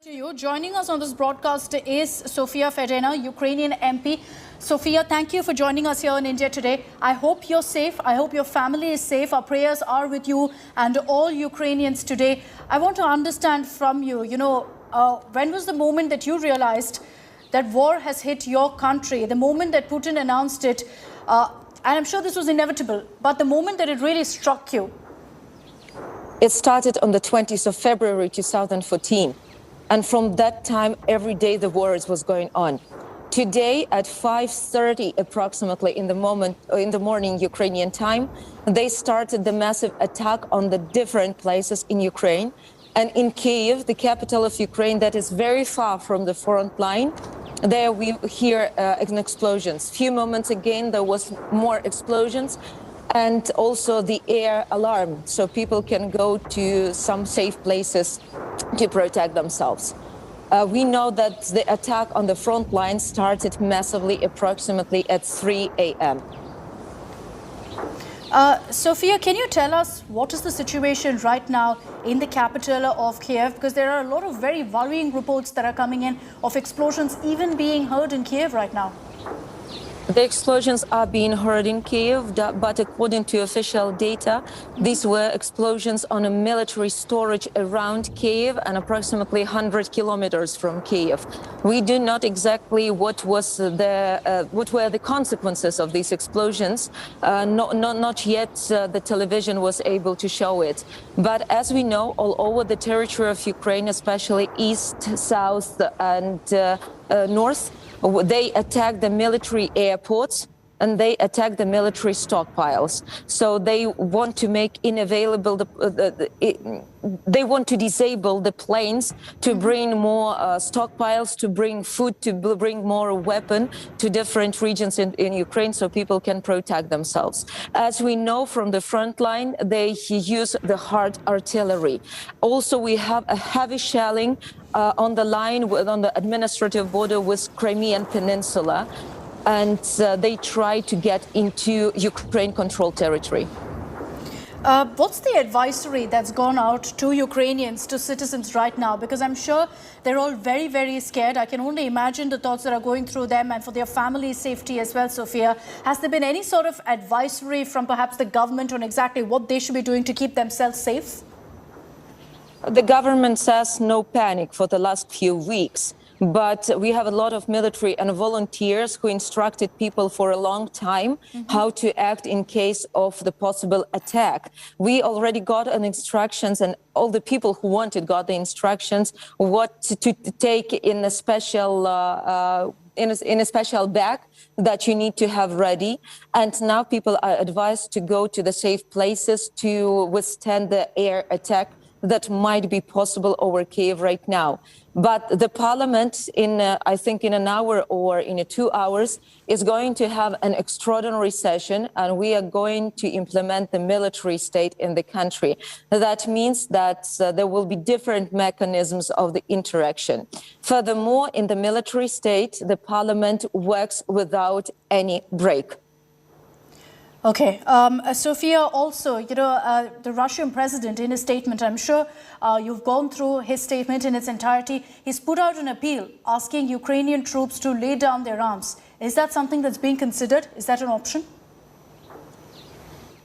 To you. Joining us on this broadcast is Sophia Fedyna, Ukrainian MP. Sophia, thank you for joining us here in India today. I hope you're safe. I hope your family is safe. Our prayers are with you and all Ukrainians today. I want to understand from you, when was the moment that you realized that war has hit your country? The moment that Putin announced it, and I'm sure this was inevitable, but the moment that it really struck you? It started on the 20th of February 2014. And from that time, every day the war was going on. Today at 5:30 approximately in the morning Ukrainian time, they started the massive attack on the different places in Ukraine. And in Kyiv, the capital of Ukraine, that is very far from the front line, there we hear explosions. Few moments again, there was more explosions. And also the air alarm, so people can go to some safe places to protect themselves. We know that the attack on the front line started massively, approximately at 3 a.m. Sophia, can you tell us what is the situation right now in the capital of Kyiv? Because there are a lot of very worrying reports that are coming in of explosions even being heard in Kyiv right now. The explosions are being heard in Kyiv, but according to official data, these were explosions on a military storage around Kyiv and approximately 100 kilometers from Kyiv. We do not exactly what were the consequences of these explosions. Not yet the television was able to show it. But as we know, all over the territory of Ukraine, especially east, south, and north, they attack the military airports and they attack the military stockpiles. So they want to make unavailable, they want to disable the planes to bring more stockpiles, to bring food, to bring more weapon to different regions in Ukraine so people can protect themselves. As we know from the front line, they use the hard artillery. Also, we have a heavy shelling on the line, on the administrative border with Crimean Peninsula. And they try to get into Ukraine-controlled territory. What's the advisory that's gone out to Ukrainians, to citizens right now? Because I'm sure they're all very, very scared. I can only imagine the thoughts that are going through them and for their family's safety as well, Sophia. Has there been any sort of advisory from perhaps the government on exactly what they should be doing to keep themselves safe? The government says no panic for the last few weeks. But we have a lot of military and volunteers who instructed people for a long time how to act in case of the possible attack. We already got instructions, and all the people who wanted got the instructions what to take in a special in a special bag that you need to have ready. And now people are advised to go to the safe places to withstand the air attack that might be possible over Kyiv right now. But the parliament, I think in an hour or in 2 hours, is going to have an extraordinary session, and we are going to implement the military state in the country. That means that there will be different mechanisms of the interaction. Furthermore, in the military state, the parliament works without any break. Okay. Sophia, also, the Russian president in his statement, I'm sure you've gone through his statement in its entirety. He's put out an appeal asking Ukrainian troops to lay down their arms. Is that something that's being considered? Is that an option?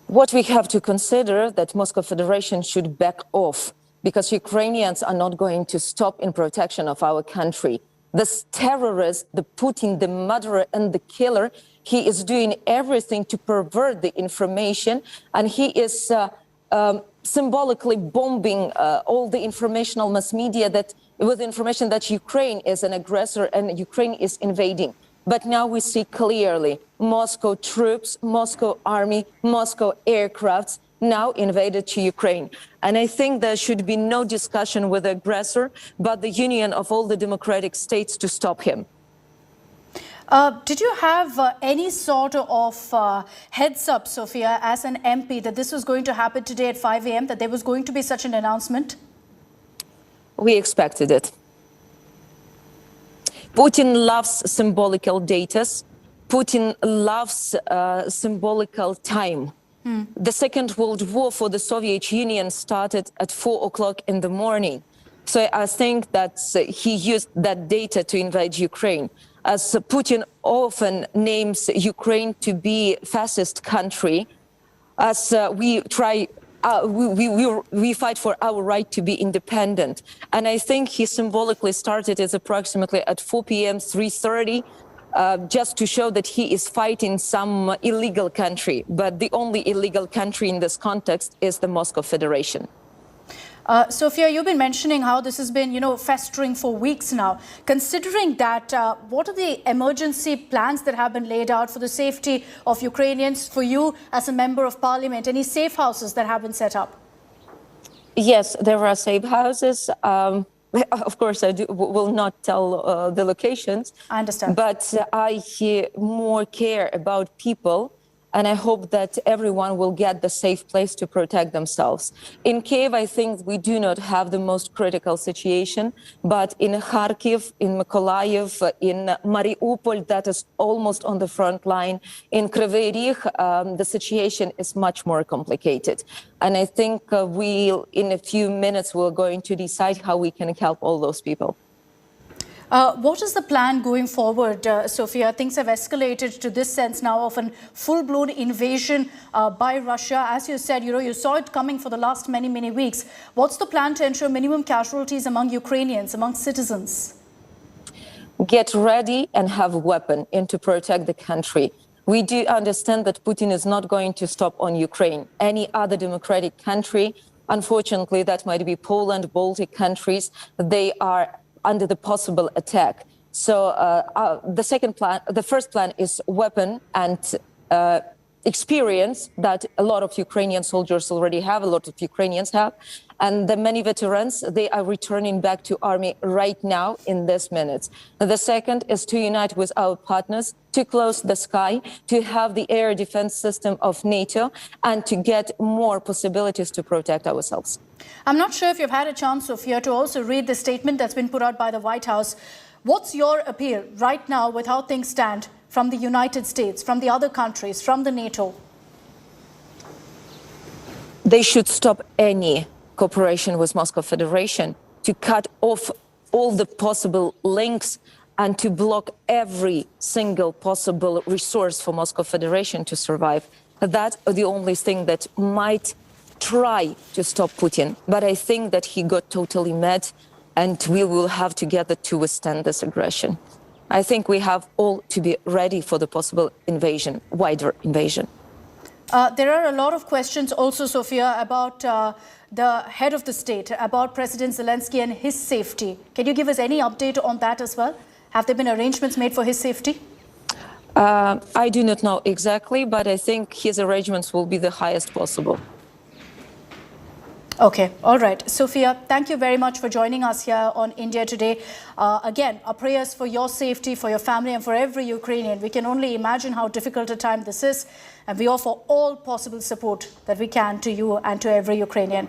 What we have to consider that Moscow Federation should back off, because Ukrainians are not going to stop in protection of our country. This terrorist, the Putin, the murderer and the killer, he is doing everything to pervert the information, and he is symbolically bombing all the informational mass media with information that Ukraine is an aggressor and Ukraine is invading. But now we see clearly Moscow troops, Moscow army, Moscow aircrafts now invaded to Ukraine. And I think there should be no discussion with the aggressor, but the union of all the democratic states to stop him. Did you have any sort of heads up, Sophia, as an MP, that this was going to happen today at 5 a.m., that there was going to be such an announcement? We expected it. Putin loves symbolical datas. Putin loves symbolical time. The Second World War for the Soviet Union started at 4 o'clock in the morning. So I think that he used that data to invade Ukraine. As Putin often names Ukraine to be fascist country, as we try, we fight for our right to be independent. And I think he symbolically started it approximately at 4 p.m., 3:30, just to show that he is fighting some illegal country. But the only illegal country in this context is the Moscow Federation. Sophia, you've been mentioning how this has been, festering for weeks now. Considering that, what are the emergency plans that have been laid out for the safety of Ukrainians, for you as a member of parliament? Any safe houses that have been set up? Yes, there are safe houses. Of course, I will not tell the locations. I understand. But I more care about people. And I hope that everyone will get the safe place to protect themselves. In Kyiv, I think we do not have the most critical situation, but in Kharkiv, in Mykolaiv, in Mariupol, that is almost on the front line. In Kryvyi Rih, the situation is much more complicated. And I think in a few minutes, we're going to decide how we can help all those people. What is the plan going forward, Sophia? Things have escalated to this sense now of a full-blown invasion by Russia. As you said, you saw it coming for the last many, many weeks. What's the plan to ensure minimum casualties among Ukrainians, among citizens? Get ready and have a weapon and to protect the country. We do understand that Putin is not going to stop on Ukraine. Any other democratic country, unfortunately, that might be Poland, Baltic countries, they are under the possible attack. So the first plan is weapon and experience that a lot of Ukrainian soldiers already have, a lot of Ukrainians have. And the many veterans, they are returning back to army right now in this minute. The second is to unite with our partners, to close the sky, to have the air defense system of NATO, and to get more possibilities to protect ourselves. I'm not sure if you've had a chance, Sophia, to also read the statement that's been put out by the White House. What's your appeal right now with how things stand from the United States, from the other countries, from the NATO? They should stop any cooperation with Moscow Federation, to cut off all the possible links and to block every single possible resource for Moscow Federation to survive. That's the only thing that might try to stop Putin. But I think that he got totally mad and we will have together to withstand this aggression. I think we have all to be ready for the possible invasion, wider invasion. There are a lot of questions also, Sophia, about the head of the state, about President Zelensky and his safety. Can you give us any update on that as well? Have there been arrangements made for his safety? I do not know exactly, but I think his arrangements will be the highest possible. Okay, all right. Sophia, thank you very much for joining us here on India Today. Again, our prayers for your safety, for your family and for every Ukrainian. We can only imagine how difficult a time this is, and we offer all possible support that we can to you and to every Ukrainian.